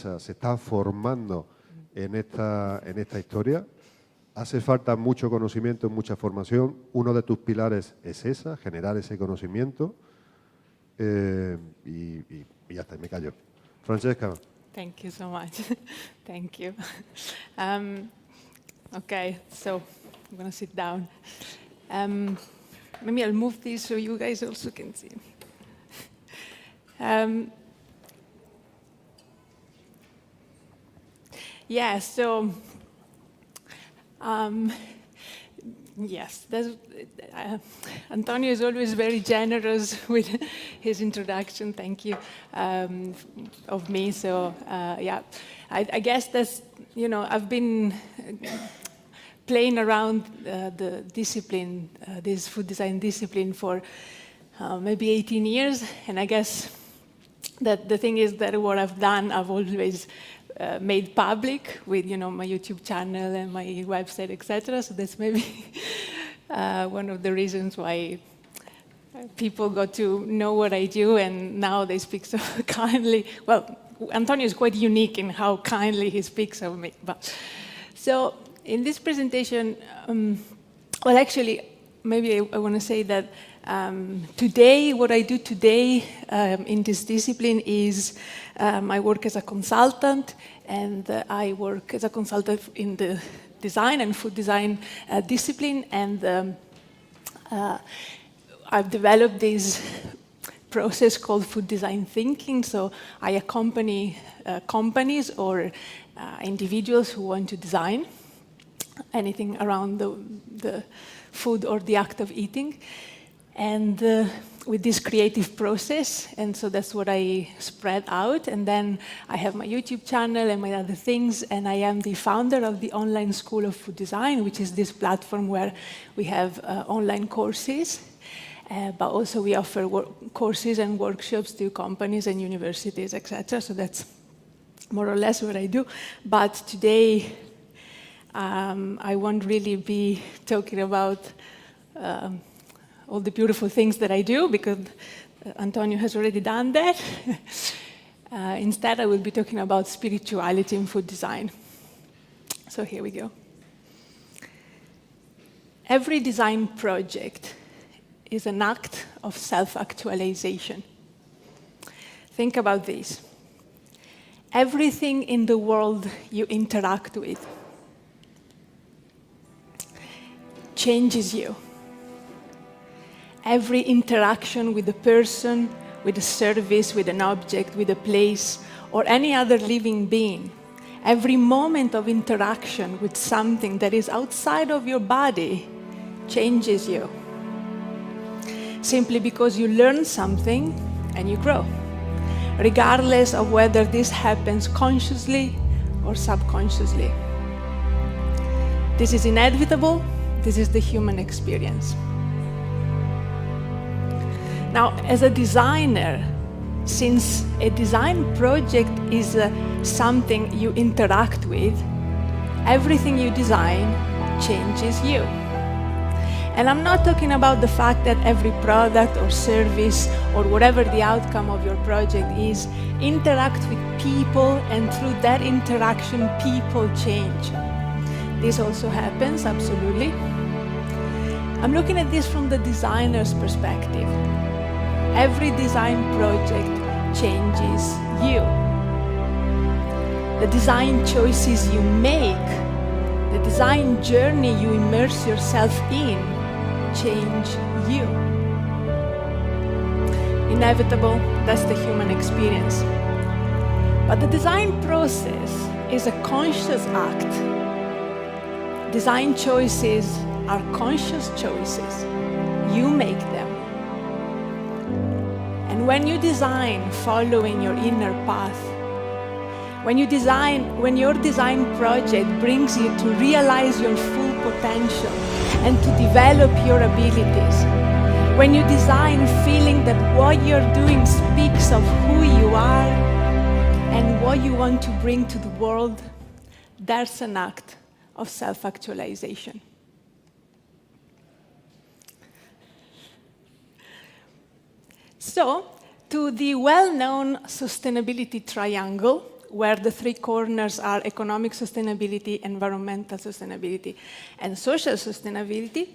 empresa se está formando en esta historia. Hace falta mucho conocimiento, mucha formación. Uno de tus pilares es esa, generar ese conocimiento. Y ya está, me callo. Francesca. Thank you so much. Thank you. Okay, so I'm going to sit down. Maybe I'll move this so you guys also can see. Yeah, so yes, Antonio is always very generous with his introduction. Thank you of me. So yeah, I guess that's, you know, I've been playing around the discipline, this food design discipline for maybe 18 years, and I guess that the thing is that what I've done, I've always made public with, you know, my YouTube channel and my website, etc. So that's maybe one of the reasons why people got to know what I do, and now they speak so kindly. Well, Antonio is quite unique in how kindly he speaks of me. But so in this presentation, well, actually, maybe I want to say that today, what I do today in this discipline is I work as a consultant, and I work as a consultant in the design and food design discipline, and I've developed this process called food design thinking. So I accompany companies or individuals who want to design anything around the food or the act of eating, and with this creative process. And so that's what I spread out. And then I have my YouTube channel and my other things, and I am the founder of the online school of food design, which is this platform where we have online courses, but also we offer courses and workshops to companies and universities, etc. So that's more or less what I do. But today, I won't really be talking about all the beautiful things that I do, because Antonio has already done that. Instead, I will be talking about spirituality in food design. So here we go. Every design project is an act of self-actualization. Think about this. Everything in the world you interact with changes you. Every interaction with a person, with a service, with an object, with a place, or any other living being, every moment of interaction with something that is outside of your body changes you. Simply because you learn something and you grow, regardless of whether this happens consciously or subconsciously. This is inevitable. This is the human experience. Now, as a designer, since a design project is something you interact with, everything you design changes you. And I'm not talking about the fact that every product or service or whatever the outcome of your project is, interact with people, and through that interaction, people change. This also happens, absolutely. I'm looking at this from the designer's perspective. Every design project changes you. The design choices you make, the design journey you immerse yourself in, change you. Inevitable, that's the human experience. But the design process is a conscious act. Design choices are conscious choices. You make them. And when you design following your inner path, when your design project brings you to realize your full potential and to develop your abilities, when you design feeling that what you're doing speaks of who you are and what you want to bring to the world, that's an act of self-actualization. So, to the well-known sustainability triangle, where the three corners are economic sustainability, environmental sustainability, and social sustainability,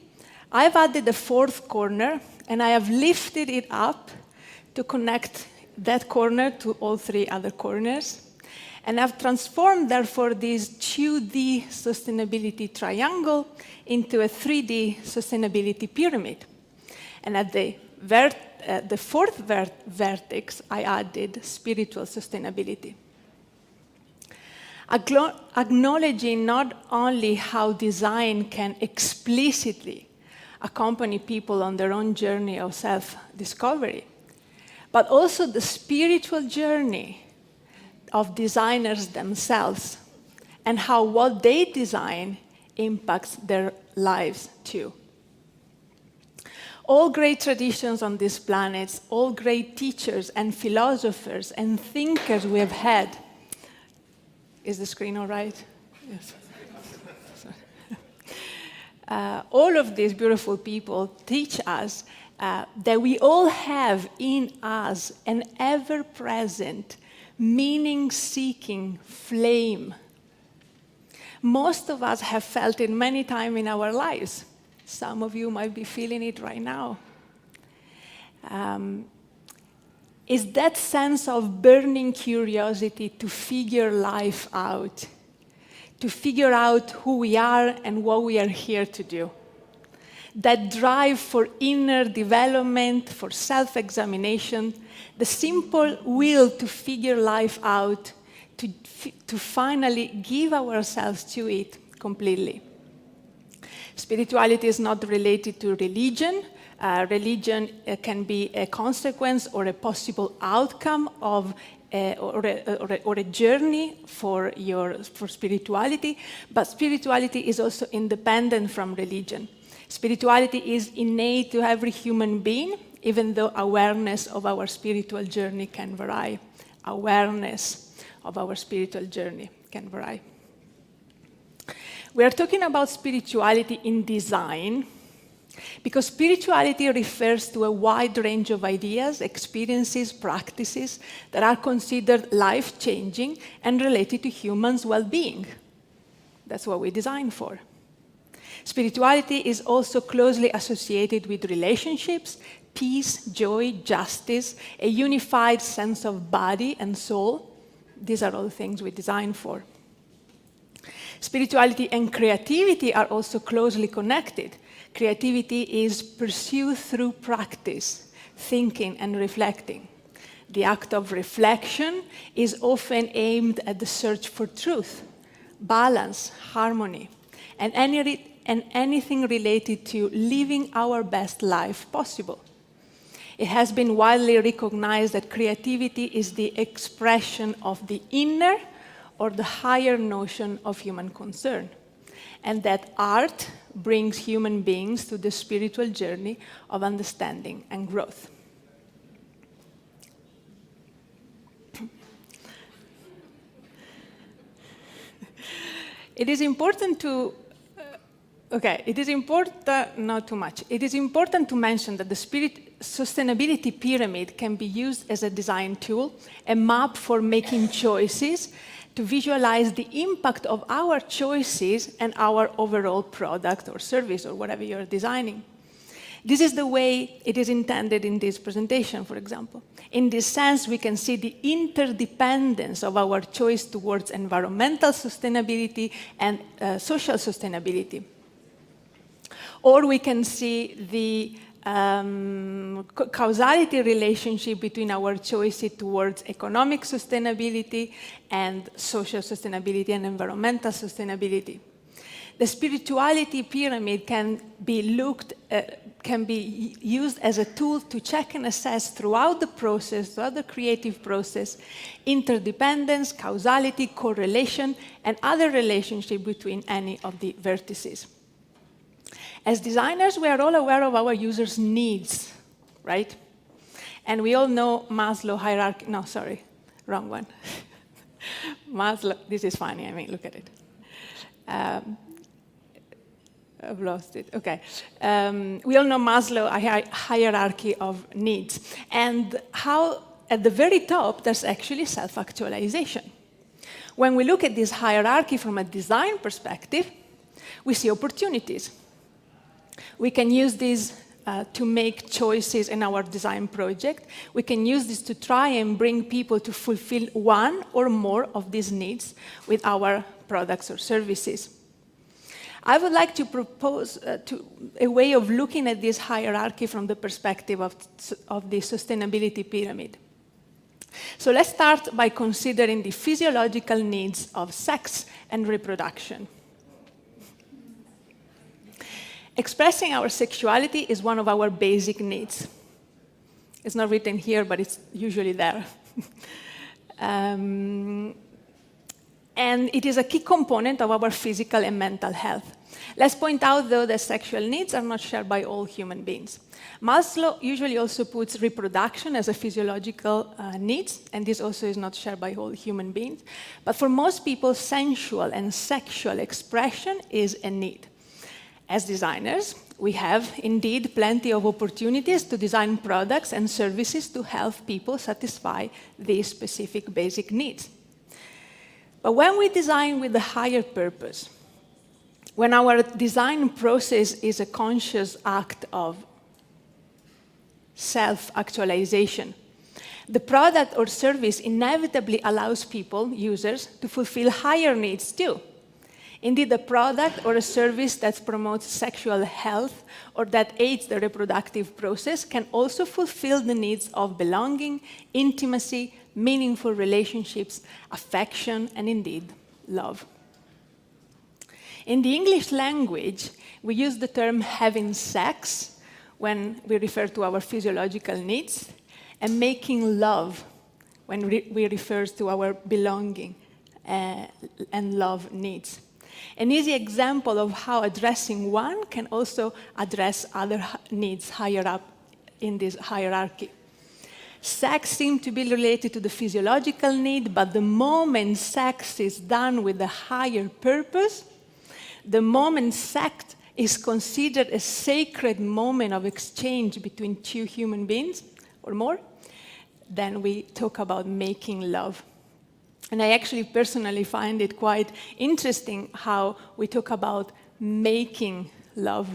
I've added a fourth corner, and I have lifted it up to connect that corner to all three other corners. And I've transformed, therefore, this 2D sustainability triangle into a 3D sustainability pyramid. And at the fourth vertex, I added spiritual sustainability. Acknowledging not only how design can explicitly accompany people on their own journey of self-discovery, but also the spiritual journey of designers themselves and how what they design impacts their lives too. All great traditions on this planet, all great teachers and philosophers and thinkers we have had. Is the screen all right? Yes. All of these beautiful people teach us that we all have in us an ever-present, meaning-seeking flame. Most of us have felt it many times in our lives. Some of you might be feeling it right now. It's that sense of burning curiosity to figure life out, to figure out who we are and what we are here to do. That drive for inner development, for self-examination, the simple will to figure life out, to finally give ourselves to it completely. Spirituality is not related to religion. Religion can be a consequence or a possible outcome of or a journey for spirituality, but spirituality is also independent from religion. Spirituality is innate to every human being, even though awareness of our spiritual journey can vary. Awareness of our spiritual journey can vary. We are talking about spirituality in design because spirituality refers to a wide range of ideas, experiences, practices that are considered life-changing and related to humans' well-being. That's what we design for. Spirituality is also closely associated with relationships, peace, joy, justice, a unified sense of body and soul. These are all things we design for. Spirituality and creativity are also closely connected. Creativity is pursued through practice, thinking and reflecting. The act of reflection is often aimed at the search for truth, balance, harmony, and anything related to living our best life possible. It has been widely recognized that creativity is the expression of the inner or the higher notion of human concern, and that art brings human beings to the spiritual journey of understanding and growth. It is important to not too much. It is important to mention that the sustainability pyramid can be used as a design tool, a map for making choices, to visualize the impact of our choices and our overall product or service or whatever you're designing. This is the way it is intended in this presentation, for example. In this sense, we can see the interdependence of our choice towards environmental sustainability and social sustainability. Or we can see the causality relationship between our choices towards economic sustainability and social sustainability and environmental sustainability. The spirituality pyramid can be used as a tool to check and assess throughout the process, throughout the creative process, interdependence, causality, correlation, and other relationship between any of the vertices. As designers, we are all aware of our users' needs, right? And we all know Maslow hierarchy. No, sorry, wrong one. Maslow, this is funny, I mean, look at it. I've lost it, okay. We all know Maslow hierarchy of needs. And how, at the very top, there's actually self-actualization. When we look at this hierarchy from a design perspective, we see opportunities. We can use these to make choices in our design project. We can use this to try and bring people to fulfill one or more of these needs with our products or services. I would like to propose a way of looking at this hierarchy from the perspective of the sustainability pyramid. So let's start by considering the physiological needs of sex and reproduction. Expressing our sexuality is one of our basic needs. It's not written here, but it's usually there. And it is a key component of our physical and mental health. Let's point out, though, that sexual needs are not shared by all human beings. Maslow usually also puts reproduction as a physiological need, and this also is not shared by all human beings. But for most people, sensual and sexual expression is a need. As designers, we have indeed plenty of opportunities to design products and services to help people satisfy these specific basic needs. But when we design with a higher purpose, when our design process is a conscious act of self-actualization, the product or service inevitably allows people, users, to fulfill higher needs too. Indeed, a product or a service that promotes sexual health or that aids the reproductive process can also fulfill the needs of belonging, intimacy, meaningful relationships, affection, and indeed, love. In the English language, we use the term having sex when we refer to our physiological needs, and making love when we refer to our belonging and love needs. An easy example of how addressing one can also address other needs higher up in this hierarchy. Sex seems to be related to the physiological need, but the moment sex is done with a higher purpose, the moment sex is considered a sacred moment of exchange between two human beings or more, then we talk about making love. And I actually personally find it quite interesting how we talk about making love,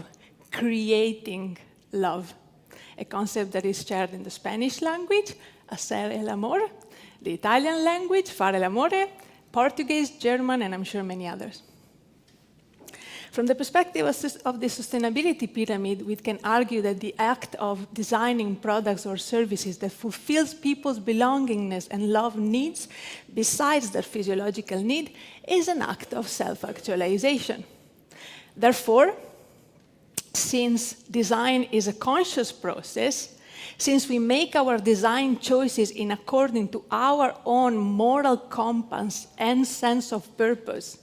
creating love, a concept that is shared in the Spanish language, hacer el amor, the Italian language, fare l'amore, Portuguese, German, and I'm sure many others. From the perspective of the sustainability pyramid, we can argue that the act of designing products or services that fulfills people's belongingness and love needs, besides their physiological need, is an act of self-actualization. Therefore, since design is a conscious process, since we make our design choices in according to our own moral compass and sense of purpose,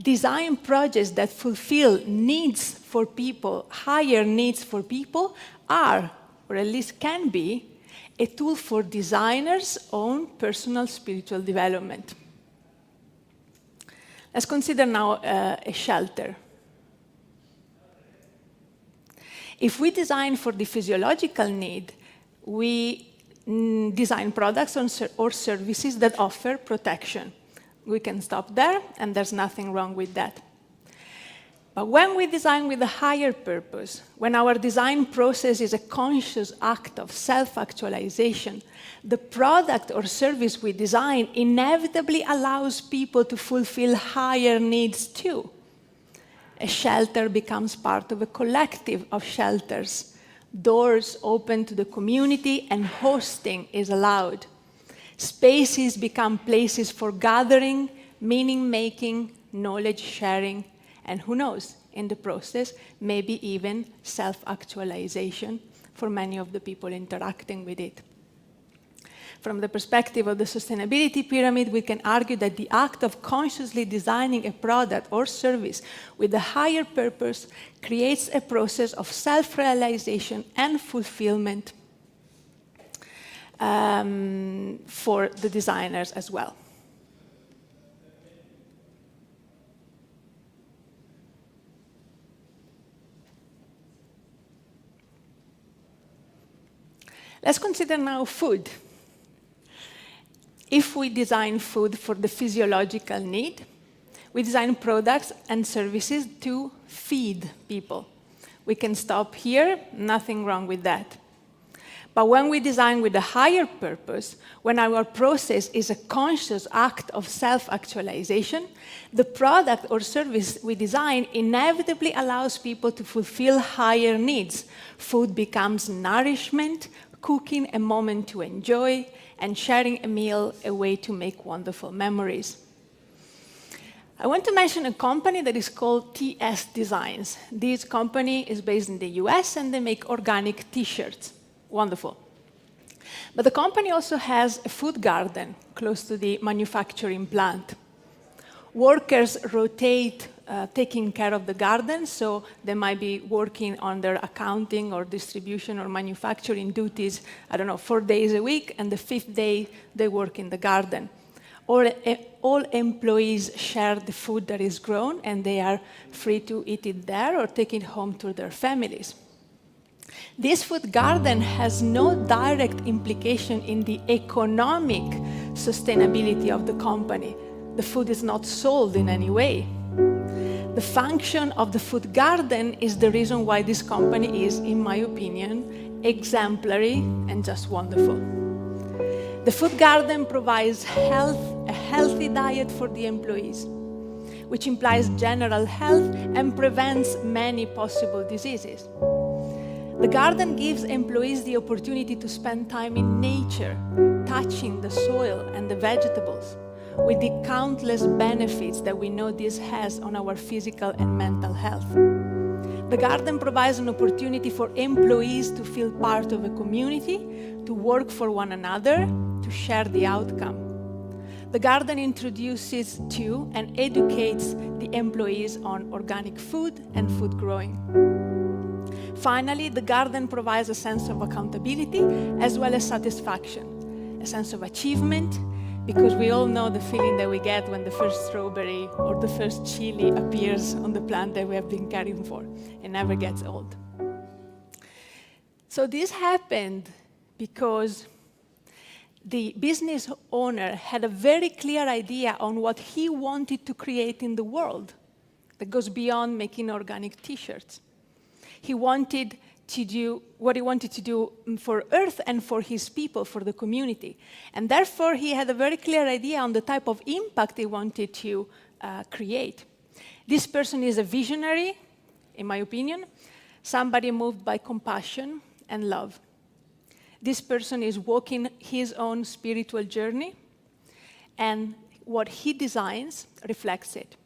design projects that fulfill needs for people, higher needs for people, are, or at least can be, a tool for designers' own personal spiritual development. Let's consider now a shelter. If we design for the physiological need, we design products or services that offer protection. We can stop there, and there's nothing wrong with that. But when we design with a higher purpose, when our design process is a conscious act of self-actualization, the product or service we design inevitably allows people to fulfill higher needs too. A shelter becomes part of a collective of shelters. Doors open to the community and hosting is allowed. Spaces become places for gathering, meaning-making, knowledge-sharing, and who knows, in the process, maybe even self-actualization for many of the people interacting with it. From the perspective of the sustainability pyramid, we can argue that the act of consciously designing a product or service with a higher purpose creates a process of self-realization and fulfillment for the designers as well. Let's consider now food. If we design food for the physiological need, we design products and services to feed people. We can stop here, nothing wrong with that. But when we design with a higher purpose, when our process is a conscious act of self-actualization, the product or service we design inevitably allows people to fulfill higher needs. Food becomes nourishment, cooking a moment to enjoy, and sharing a meal a way to make wonderful memories. I want to mention a company that is called TS Designs. This company is based in the US and they make organic t-shirts. Wonderful. But the company also has a food garden close to the manufacturing plant. Workers rotate taking care of the garden, so they might be working on their accounting or distribution or manufacturing duties, 4 days a week, and the 5th day they work in the garden. All employees share the food that is grown, and they are free to eat it there or take it home to their families. This food garden has no direct implication in the economic sustainability of the company. The food is not sold in any way. The function of the food garden is the reason why this company is, in my opinion, exemplary and just wonderful. The food garden provides a healthy diet for the employees, which implies general health and prevents many possible diseases. The garden gives employees the opportunity to spend time in nature, touching the soil and the vegetables, with the countless benefits that we know this has on our physical and mental health. The garden provides an opportunity for employees to feel part of a community, to work for one another, to share the outcome. The garden introduces to and educates the employees on organic food and food growing. Finally, the garden provides a sense of accountability as well as satisfaction, a sense of achievement, because we all know the feeling that we get when the first strawberry or the first chili appears on the plant that we have been caring for. It never gets old. So this happened because the business owner had a very clear idea on what he wanted to create in the world that goes beyond making organic t-shirts. He wanted to do what he wanted to do for Earth and for his people, for the community. And therefore, he had a very clear idea on the type of impact he wanted to create. This person is a visionary, in my opinion, somebody moved by compassion and love. This person is walking his own spiritual journey, and what he designs reflects it.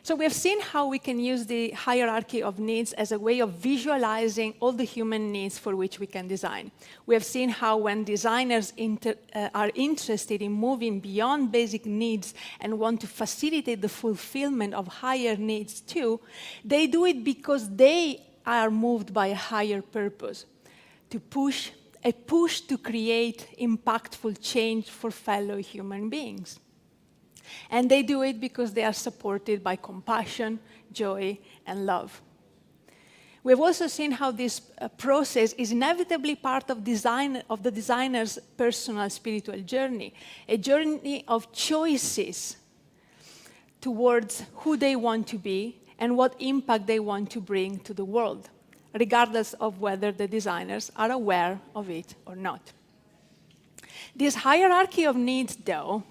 So we have seen how we can use the hierarchy of needs as a way of visualizing all the human needs for which we can design. We have seen how when designers are interested in moving beyond basic needs and want to facilitate the fulfillment of higher needs too, they do it because they are moved by a higher purpose, a push to create impactful change for fellow human beings. And they do it because they are supported by compassion, joy, and love. We've also seen how this process is inevitably part of the designer's personal spiritual journey, a journey of choices towards who they want to be and what impact they want to bring to the world, regardless of whether the designers are aware of it or not. This hierarchy of needs, though,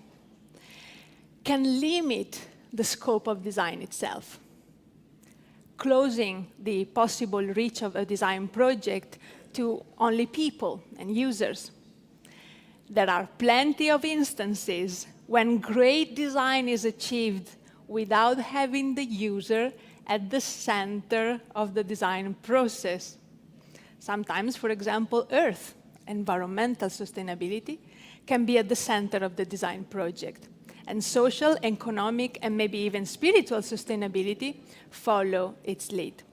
can limit the scope of design itself, closing the possible reach of a design project to only people and users. There are plenty of instances when great design is achieved without having the user at the center of the design process. Sometimes, for example, Earth, environmental sustainability, can be at the center of the design project. And social, economic, and maybe even spiritual sustainability follow its lead.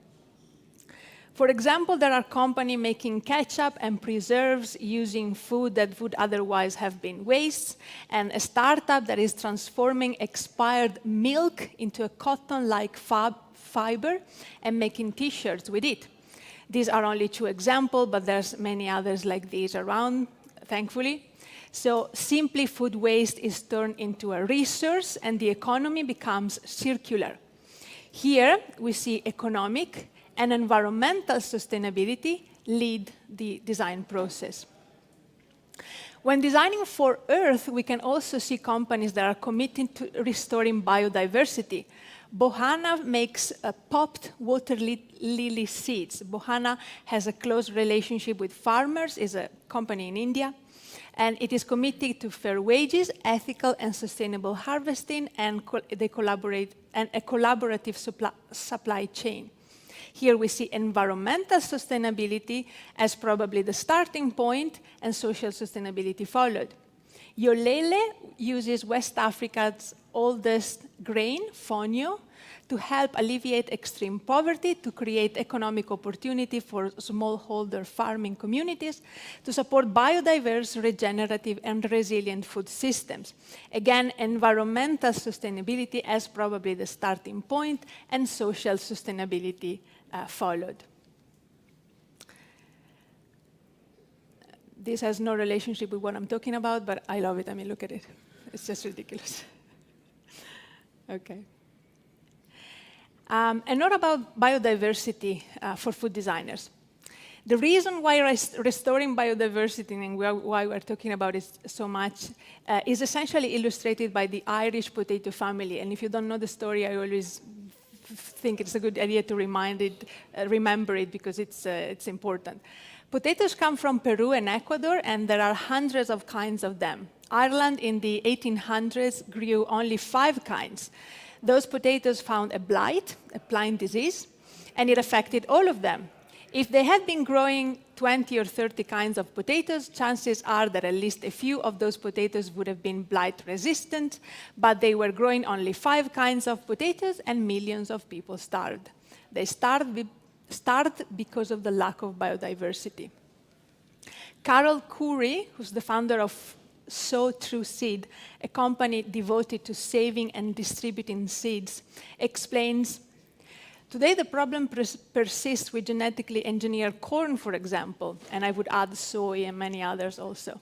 For example, there are companies making ketchup and preserves using food that would otherwise have been waste, and a startup that is transforming expired milk into a cotton-like fiber and making t-shirts with it. These are only 2 examples, but there's many others like these around, thankfully. So simply food waste is turned into a resource and the economy becomes circular. Here we see economic and environmental sustainability lead the design process. When designing for Earth, we can also see companies that are committed to restoring biodiversity. Bohana makes popped water lily seeds. Bohana has a close relationship with farmers, is a company in India, and it is committed to fair wages, ethical and sustainable harvesting, and they collaborate and a collaborative supply chain. Here we see environmental sustainability as probably the starting point, and social sustainability followed. Yolele uses West Africa's oldest grain, fonio, to help alleviate extreme poverty, to create economic opportunity for smallholder farming communities, to support biodiverse, regenerative, and resilient food systems. Again, environmental sustainability as probably the starting point, and social sustainability followed. This has no relationship with what I'm talking about, but I love it. I mean, look at it. It's just ridiculous. Okay. A note about biodiversity for food designers. The reason why restoring biodiversity and why we're talking about it so much is essentially illustrated by the Irish potato family. And if you don't know the story, I always think it's a good idea to remember it because it's important. Potatoes come from Peru and Ecuador, and there are hundreds of kinds of them. Ireland in the 1800s grew only 5 kinds. Those potatoes found a blight, a plant disease, and it affected all of them. If they had been growing 20 or 30 kinds of potatoes, chances are that at least a few of those potatoes would have been blight resistant, but they were growing only 5 kinds of potatoes and millions of people starved. They starved because of the lack of biodiversity. Carol Curry, who's the founder of Sow True Seed, a company devoted to saving and distributing seeds, explains, today the problem persists with genetically engineered corn, for example, and I would add soy and many others also.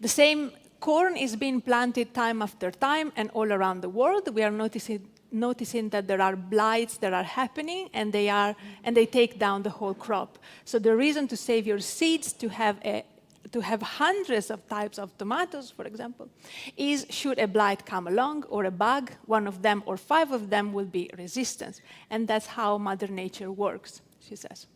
The same corn is being planted time after time, and all around the world we are noticing that there are blights that are happening, and they take down the whole crop. So the reason to save your seeds, to have hundreds of types of tomatoes, for example, is should a blight come along or a bug, one of them or 5 of them will be resistant. And that's how Mother Nature works, she says.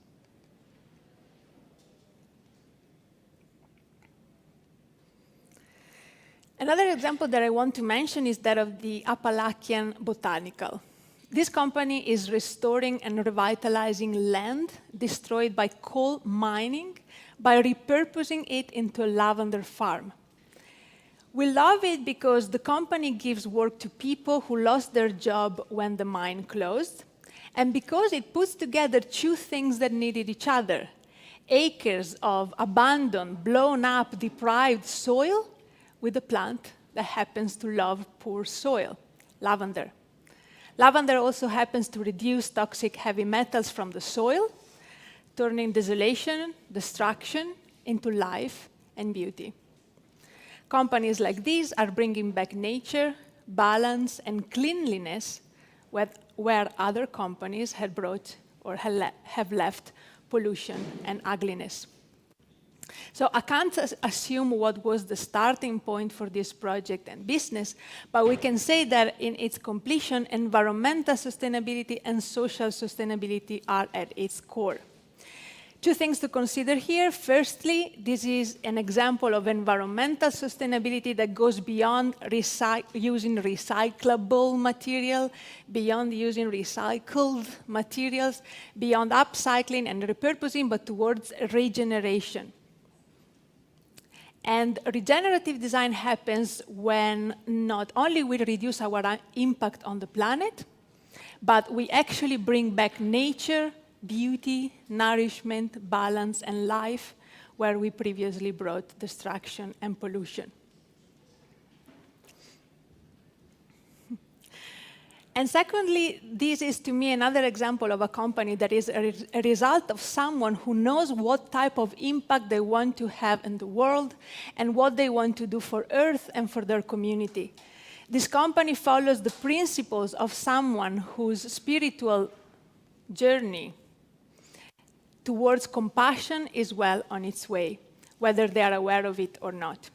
Another example that I want to mention is that of the Appalachian Botanical. This company is restoring and revitalizing land destroyed by coal mining by repurposing it into a lavender farm. We love it because the company gives work to people who lost their job when the mine closed, and because it puts together 2 things that needed each other: acres of abandoned, blown up, deprived soil with a plant that happens to love poor soil, lavender. Lavender also happens to reduce toxic heavy metals from the soil, turning desolation, destruction into life and beauty. Companies like these are bringing back nature, balance, and cleanliness where other companies had brought or have left pollution and ugliness. So I can't assume what was the starting point for this project and business, but we can say that in its completion, environmental sustainability and social sustainability are at its core. 2 things to consider here. Firstly, this is an example of environmental sustainability that goes beyond using recyclable material, beyond using recycled materials, beyond upcycling and repurposing, but towards regeneration. And regenerative design happens when not only we reduce our impact on the planet, but we actually bring back nature beauty, nourishment, balance, and life where we previously brought destruction and pollution. And secondly, this is to me another example of a company that is a result of someone who knows what type of impact they want to have in the world and what they want to do for Earth and for their community. This company follows the principles of someone whose spiritual journey towards compassion is well on its way, whether they are aware of it or not.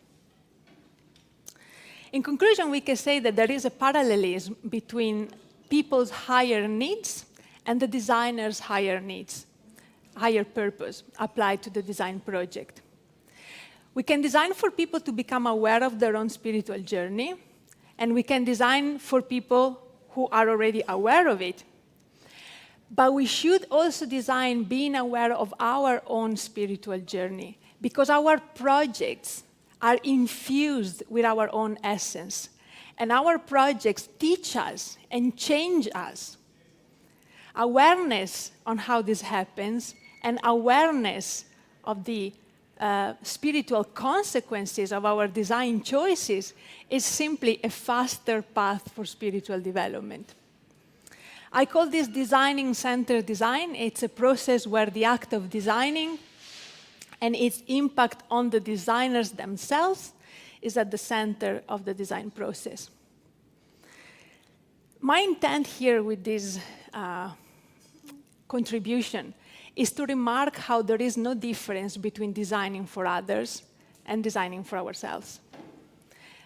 In conclusion, we can say that there is a parallelism between people's higher needs and the designer's higher needs, higher purpose applied to the design project. We can design for people to become aware of their own spiritual journey, and we can design for people who are already aware of it. But we should also design being aware of our own spiritual journey, because our projects are infused with our own essence. And our projects teach us and change us. Awareness on how this happens and awareness of the spiritual consequences of our design choices is simply a faster path for spiritual development. I call this designing-centered design. It's a process where the act of designing and its impact on the designers themselves is at the center of the design process. My intent here with this contribution is to remark how there is no difference between designing for others and designing for ourselves.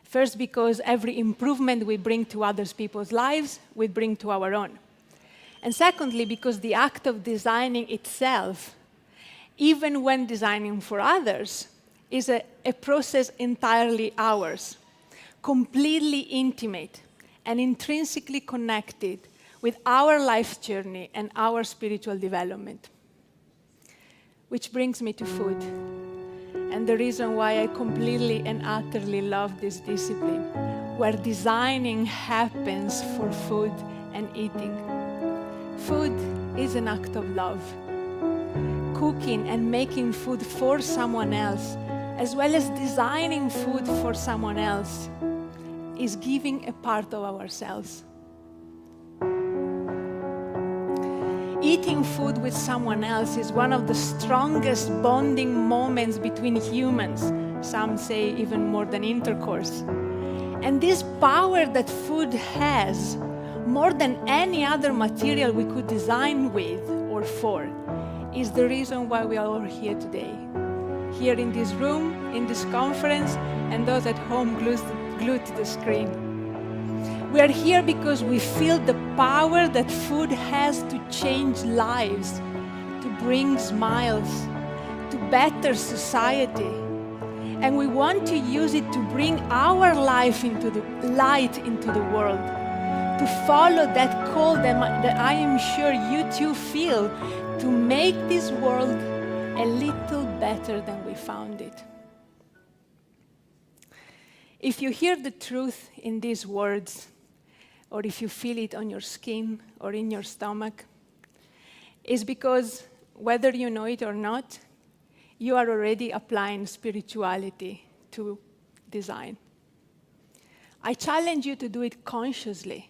First, because every improvement we bring to other people's lives, we bring to our own. And secondly, because the act of designing itself, even when designing for others, is a process entirely ours, completely intimate and intrinsically connected with our life journey and our spiritual development. Which brings me to food, and the reason why I completely and utterly love this discipline, where designing happens for food and eating. Food is an act of love. Cooking and making food for someone else, as well as designing food for someone else, is giving a part of ourselves. Eating food with someone else is one of the strongest bonding moments between humans, some say even more than intercourse. And this power that food has, more than any other material we could design with or for, is the reason why we are all here today. Here in this room, in this conference, and those at home glued to the screen. We are here because we feel the power that food has to change lives, to bring smiles, to better society. And we want to use it to bring our life into the light into the world, to follow that call that I am sure you too feel, to make this world a little better than we found it. If you hear the truth in these words, or if you feel it on your skin or in your stomach, it's because, whether you know it or not, you are already applying spirituality to design. I challenge you to do it consciously,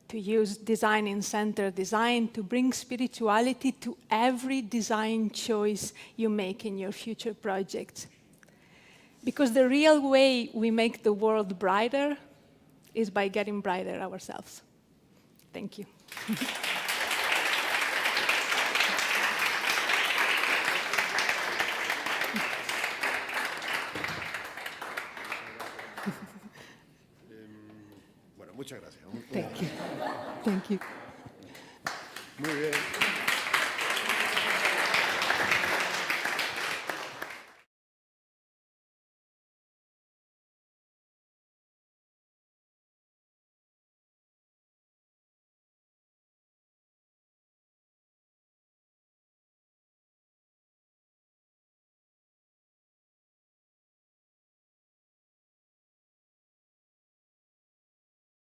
to use design-centered design to bring spirituality to every design choice you make in your future projects. Because the real way we make the world brighter is by getting brighter ourselves. Thank you. Bueno, muchas gracias. Thank you. Thank you. Muy bien.